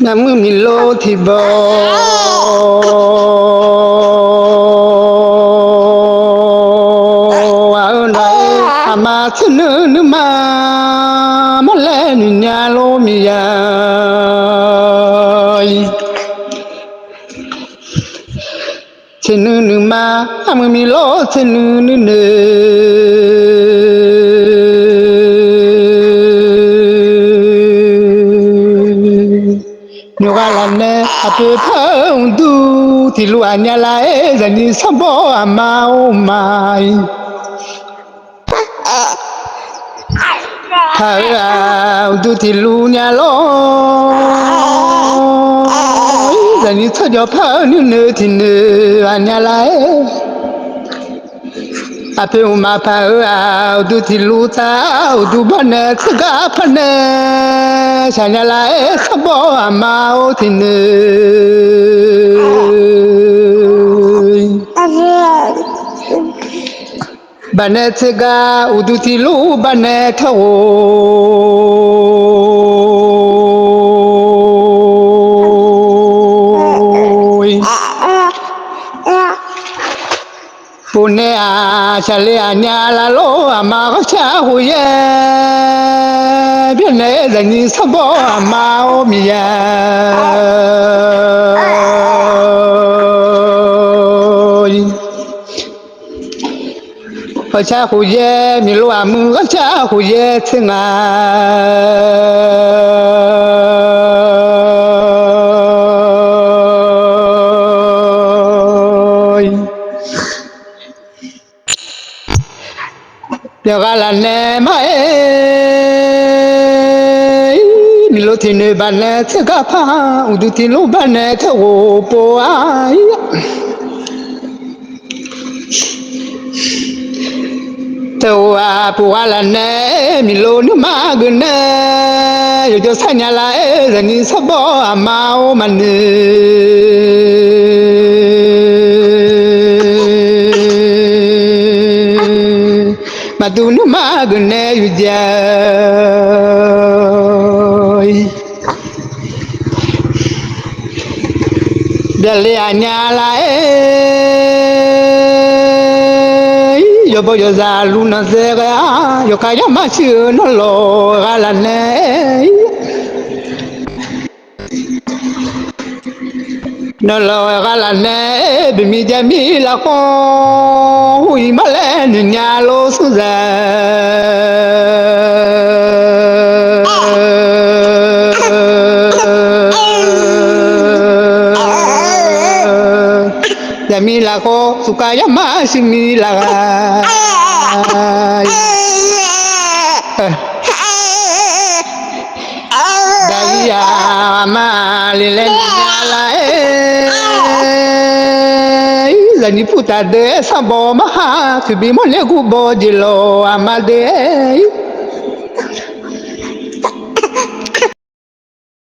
Namu milo thibo ao nai ama chunu numa male nya lo mi ya chunu numa amu milo chunu ne Nyogalane ape phang du thì lua nhà lại giờ như sắm bó amao mai thao du thì lu nhà lo giờ như thao gió phang nữa thì nữa nhà lại ape uma phao du thì lu thao du bane tga phane nhà lại sắm bó amao thì nữa Banetega udutilu banetao Pune a chale anya la lo ama cha huye Biene dani sabo ama o miya cha huye mi lo amu cha huye tsinga Yo gala ne mai mi lo tine bane tsga pa udu tinu bane thawo po ai Tàu bùa là nè mi lô nước má gần nè rồi cho sang nhà lại giờ như sắp bỏ mau mà nè mà tu nước má gần nè rồi giờ để lại nhà lại yo voy a dar luna zera yo kaya machu no lo galane no lo galane bimi jamila ko hui malen nya lo suza Jamila ko sukaya masimila Daya malile nyala Zani puta de sabo maha Kubi mole kubo jilo amade